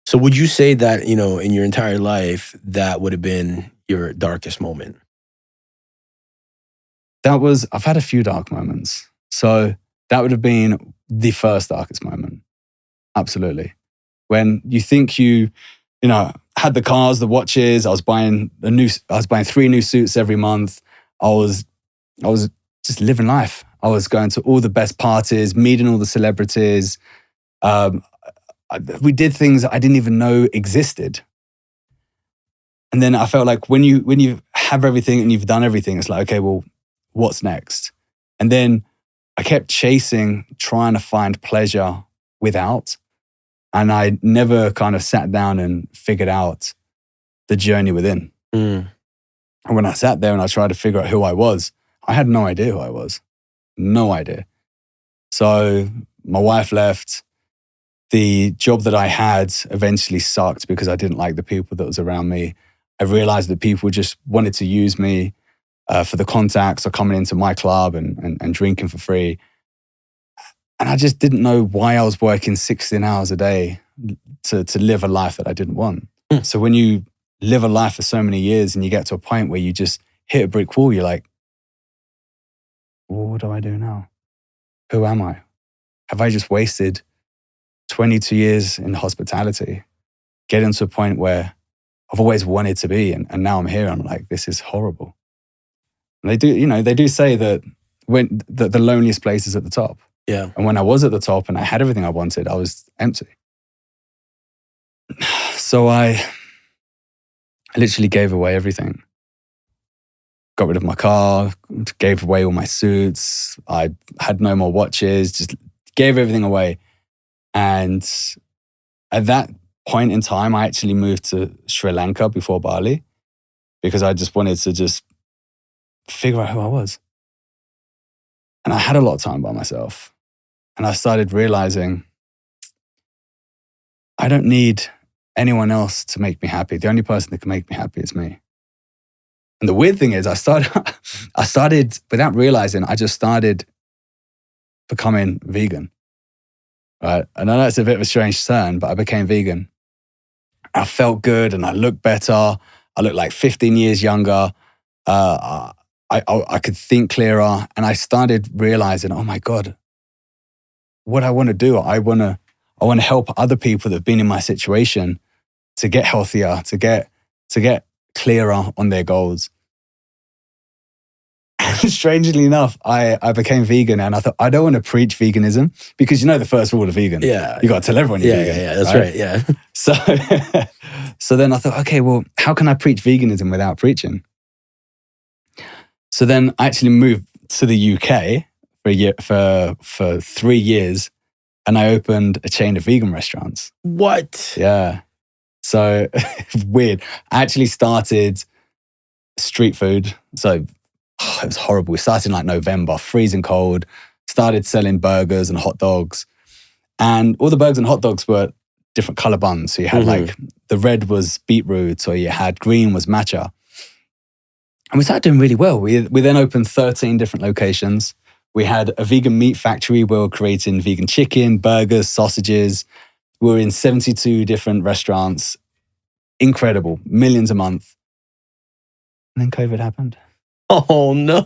So would you say that, in your entire life, that would have been your darkest moment? I've had a few dark moments. So that would have been the first darkest moment. Absolutely. When you think you had the cars, the watches, I was buying 3 new suits every month. I was just living life. I was going to all the best parties, meeting all the celebrities. We did things I didn't even know existed. And then I felt like when you have everything and you've done everything, it's like, okay, well, what's next? And then I kept trying to find pleasure without. And I never kind of sat down and figured out the journey within. And when I sat there and I tried to figure out who I was, I had no idea who I was. No idea. So my wife left. The job that I had eventually sucked because I didn't like the people that was around me. I realized that people just wanted to use me for the contacts or coming into my club and drinking for free. And I just didn't know why I was working 16 hours a day to live a life that I didn't want. So when you live a life for so many years and you get to a point where you just hit a brick wall, you're like, well, what do I do now? Who am I? Have I just wasted 22 years in hospitality, getting to a point where I've always wanted to be, and now I'm here. I'm like, this is horrible. And they do say that when the loneliest place is at the top. Yeah. And when I was at the top and I had everything I wanted, I was empty. So I literally gave away everything. Got rid of my car, gave away all my suits. I had no more watches, just gave everything away. And at that point in time, I actually moved to Sri Lanka before Bali because I just wanted to just figure out who I was. And I had a lot of time by myself. And I started realizing I don't need anyone else to make me happy. The only person that can make me happy is me. And the weird thing is I started without realizing, I just started becoming vegan. Right? And I know it's a bit of a strange turn, but I became vegan. I felt good and I looked better. I looked like 15 years younger. I could think clearer. And I started realizing, oh my God, what I want to do, I want to help other people that have been in my situation to get healthier, to get clearer on their goals. Strangely enough, I became vegan and I thought, I don't want to preach veganism because the first rule of vegan. Yeah. You got to tell everyone you're vegan. Yeah, that's right. Yeah. So then I thought, okay, well, how can I preach veganism without preaching? So then I actually moved to the UK for 3 years and I opened a chain of vegan restaurants. What? Yeah. So weird. I actually started street food. So it was horrible. We started in like November, freezing cold, started selling burgers and hot dogs. And all the burgers and hot dogs were different color buns. So you had like the red was beetroot or you had green was matcha. And we started doing really well. We then opened 13 different locations. We had a vegan meat factory where we were creating vegan chicken, burgers, sausages. We were in 72 different restaurants. Incredible. Millions a month. And then COVID happened. Oh, no.